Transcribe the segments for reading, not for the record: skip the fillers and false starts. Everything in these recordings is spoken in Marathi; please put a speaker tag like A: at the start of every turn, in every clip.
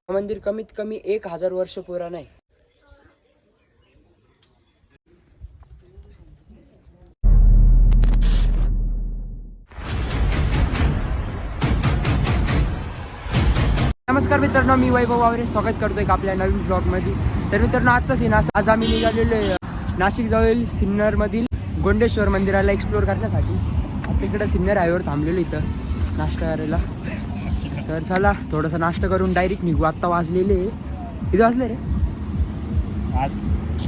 A: मंदिर कमीत कमी 1000 वर्ष पुराण आहे. नमस्कार मित्रांनो, मी वैभव वावरे स्वागत करतोय आपल्या नवीन ब्लॉगमध्ये. तर मित्रांनो, आजचा सीन असा, आज आम्ही निघालेलो आहे नाशिक जवळील सिन्नरमधील गोंडेश्वर मंदिराला एक्सप्लोअर करण्यासाठी. आता इकडं सिन्नर हायवेवर थांबलेलो इथं नाश्ता करायला. तर चला थोडासा नाश्ता करून डायरेक्ट निघू. आत्ता वाजलेले किती वाजले रे?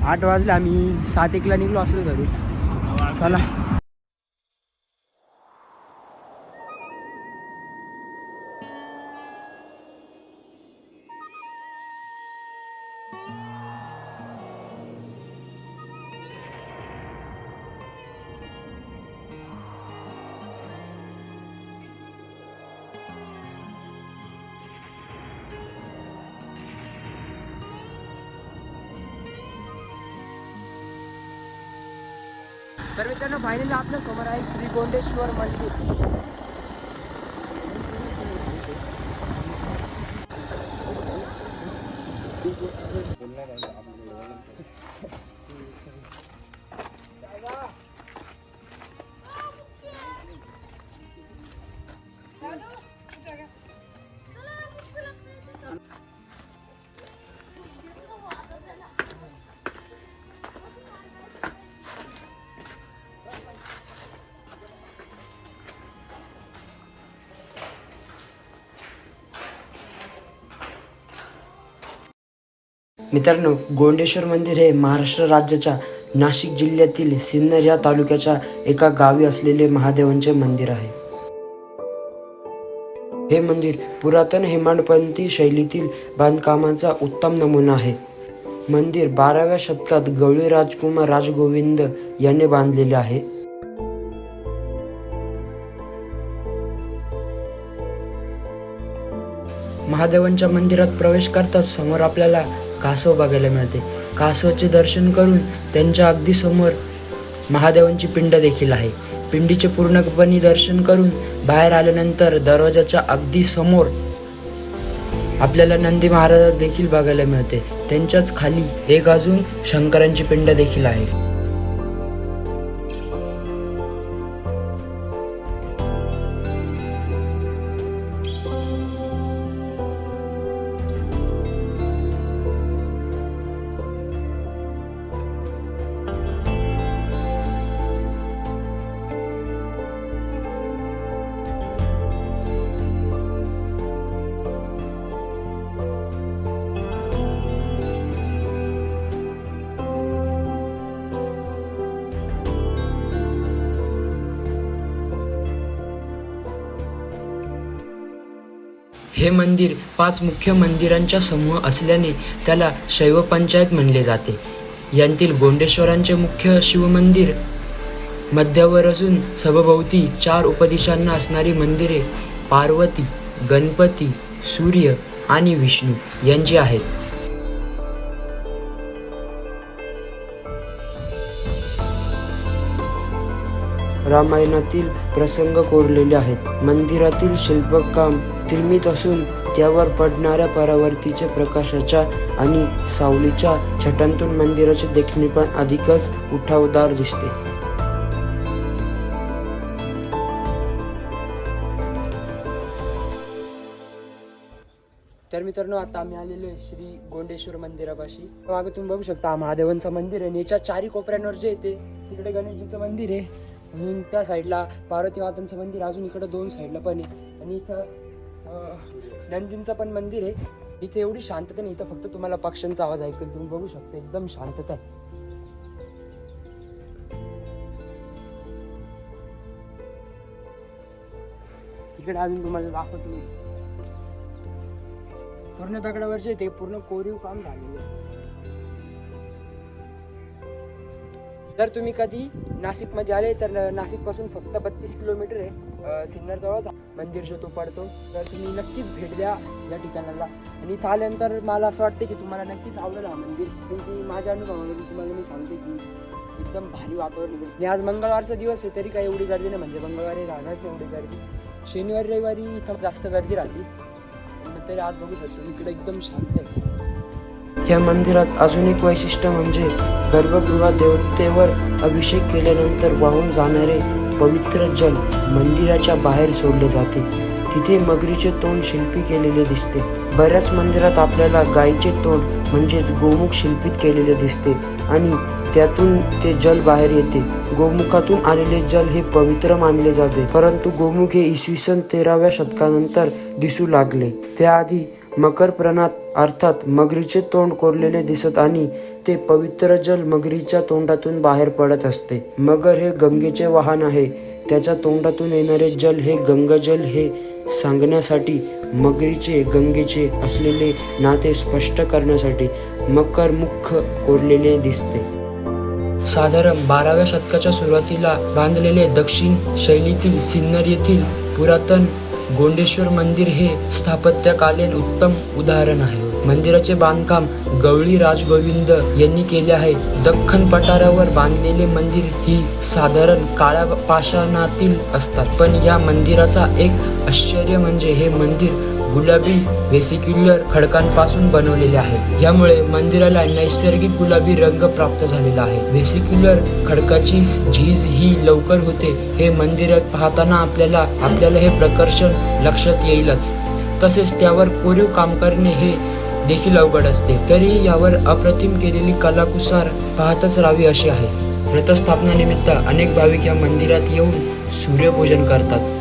A: 8 वाजले. आम्ही 7:01ला निघलो असेल घरी. चला. तर मित्रांनो, फायनली आपल्या समोर आहे श्री गोंडेश्वर मंदिर. मित्रांनो, गोंडेश्वर मंदिर हे महाराष्ट्र राज्याच्या नाशिक जिल्ह्यातील सिन्नर या तालुक्याच्या एका गावी असलेले महादेवांचे मंदिर आहे. हे मंदिर पुरातन हेमाडपंथी शैलीतील बांधकामाचा उत्तम नमुना आहे. मंदिर 12व्या शतकात गवळी राजकुमार राजगोविंद यांनी बांधलेले आहे. महादेवांच्या मंदिरात प्रवेश करताच समोर आपल्याला कासव बघायला मिळते. कासवाचे दर्शन करून त्यांच्या अगदी समोर महादेवांची पिंड देखील आहे. पिंडीचे पूर्णपणे दर्शन करून बाहेर आल्यानंतर दरवाजाच्या अगदी समोर आपल्याला नंदी महाराज देखील बघायला मिळते. त्यांच्याच खाली एक अजून शंकरांची पिंड देखील आहे. हे मंदिर 5 मुख्य मंदिरांचा समूह असल्याने त्याला शैव पंचायत म्हणले जाते. यांतील गोंडेश्वरांचे मुख्य शिवमंदिर मध्यावर असून सभोवती 4 उपदिशांना असणारी मंदिरे पार्वती, गणपती, सूर्य आणि विष्णू यांची आहेत. रामायणातील प्रसंग कोरलेले आहेत. मंदिरातील शिल्पकाम निर्मित असून त्यावर पडणाऱ्या परावर्तीच्या प्रकाशाच्या आणि सावलीच्या छटांतून मंदिराचे देखणे पण अधिकच उठावदार दिसते. तर मित्रांनो, आता आम्ही आलेलो आहे श्री गोंडेश्वर मंदिरापाशी. मागे तुम्ही बघू शकता महादेवांचं मंदिर आहे. याच्या 4 कोपऱ्यांवर जे येते तिकडे गणेशजीचं मंदिर आहे आणि त्या साईडला पार्वती मातांचं मंदिर, अजून इकडे 2 साईडला पण आहे. आणि इथं नंदींचं पण मंदिर आहे. इथे एवढी शांतता नाही, इथं फक्त तुम्हाला पक्ष्यांचा आवाज ऐकून तुम्ही बघू शकता. एकदम शांतता आहे. इकडे अजून तुम्हाला दाखवतो मी. पूर्ण दगडावरचे ते पूर्ण कोरीव काम झालेलं आहे. जर तुम्ही कधी नाशिकमध्ये आले तर नाशिकपासून फक्त 32 किलोमीटर आहे सिन्नर जवळ मंदिर जो तो पडतो. तर तुम्ही नक्कीच भेट द्या या ठिकाणाला. आणि इथं आल्यानंतर मला असं वाटतं की तुम्हाला नक्कीच आवडेल हा मंदिर. कारण की माझ्या अनुभवावरून तुम्हाला मी सांगते की एकदम भारी वातावरण इकडे. आणि आज मंगळवारचा दिवस आहे तरी काही एवढी गर्दी नाही, म्हणजे मंगळवारी राहणार नाही एवढी गर्दी. शनिवारी रविवारी इथं जास्त गर्दी राहते, पण तरी आज बघू शकतो इकडे एकदम शांत आहे. या मंदिरात अजून एक वैशिष्ट्य म्हणजे गर्भगृहात देवतेवर अभिषेक केल्यानंतर वाहून जाणारे पवित्र जल मंदिराच्या बाहेर सोडले जाते. तिथे मगरीचे तोंड शिल्पी केलेले दिसते. बऱ्याच मंदिरात आपल्याला गायीचे तोंड म्हणजेच गोमुख शिल्पित केलेले दिसते आणि त्यातून ते जल बाहेर येते. गोमुखातून आलेले जल हे पवित्र मानले जाते, परंतु गोमुख हे इसवी सन 13व्या शतकानंतर दिसू लागले. त्याआधी मकर प्रणात अर्थात मगरीचे तोंड कोरलेले दिसत आणि ते पवित्र जल मगरीच्या तोंडातून बाहेर पडत असते. मगर हे गंगेचे वाहन आहे. त्याच्या तोंडातून येणारे जल हे गंगाजल हे सांगण्यासाठी मगरीचे गंगेचे असलेले नाते स्पष्ट करण्यासाठी मकर मुख कोरलेले दिसते. साधारण 12व्या शतकाच्या सुरुवातीला बांधलेले दक्षिण शैलीतील सिन्नर येथील पुरातन गोंडेश्वर मंदिर हे स्थापत्यकालीन उत्तम उदाहरण आहे. मंदिराचे बांधकाम गवळी राजगोविंद यांनी केले आहे. दख्खन पठारावर बांधलेले मंदिर ही साधारण काळ्या पाषाणातील असतात, पण या मंदिराचा एक आश्चर्य म्हणजे हे मंदिर गुलाबी व्हेसिक्युलर खडकांपासून बनवलेले आहे. यामुळे मंदिराला नैसर्गिक गुलाबी रंग प्राप्त झालेला आहे. व्हेसिक्युलर खडकाची झीज ही लवकर होते. हे मंदिरात पाहताना आपल्याला हे प्रकर्षण लक्षात येईलच. तसेच त्यावर कोरीव काम करणे हे देखील अवघड असते, तरी यावर अप्रतिम केलेली कलाकुसर पाहतच राहावी अशी आहे. रथस्थापनानिमित्त अनेक भाविक या मंदिरात येऊन सूर्यपूजन करतात.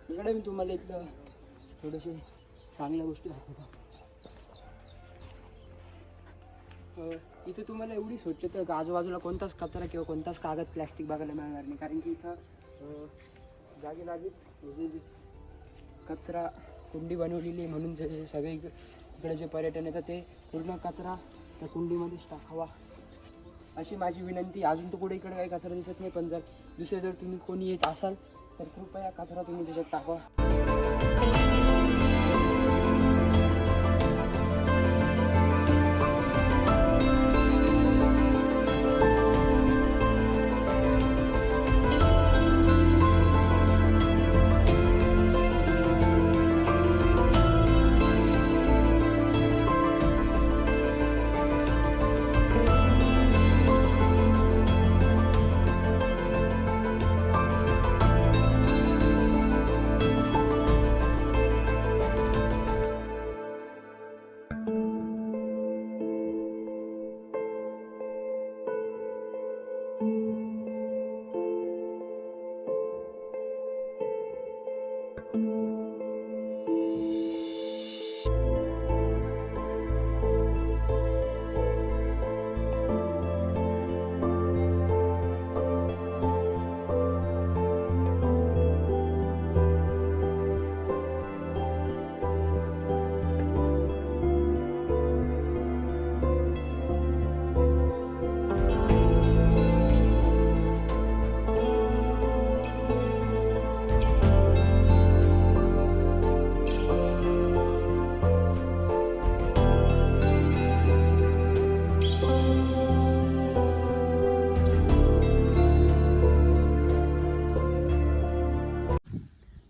A: इकडे मी तुम्हाला इथलं थोडेसे चांगल्या गोष्टी दाखवतो. इथे तुम्हाला एवढी स्वच्छता आजूबाजूला कोणताच कचरा किंवा कोणताच कागद प्लॅस्टिक बघायला मिळणार नाही, कारण की इथं जागेजागी कचरा कुंडी बनवलेली आहे. म्हणून जे सगळे इकडे जे पर्यटन येतात ते पूर्ण कचरा त्या कुंडीमध्येच टाकावा अशी माझी विनंती. अजून तर कुठे इकडे काही कचरा दिसत नाही, पण जर तुम्ही कोणी येत असाल तर कृपया कचरा तुम्ही त्याच्यात टाका.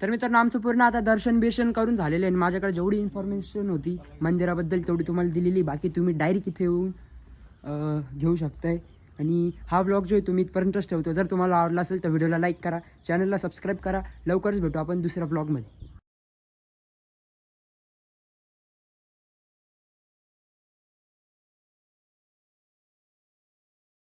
A: तर मित्रांनो आमचं पूर्ण आता दर्शन बिर्शन करून झालेलं आहे. माझ्याकडे जेवढी इन्फॉर्मेशन होती मंदिराबद्दल तेवढी तुम्हाला दिलेली. बाकी तुम्ही डायरेक्ट इथे येऊन घेऊ शकताय. आणि हा व्लॉग जो आहे तुम्ही इथपर्यंतच ठेवतो. जर तुम्हाला आवडला असेल तर व्हिडिओला लाईक करा, चॅनलला सबस्क्राईब करा. लवकरच भेटू आपण दुसऱ्या व्लॉगमध्ये.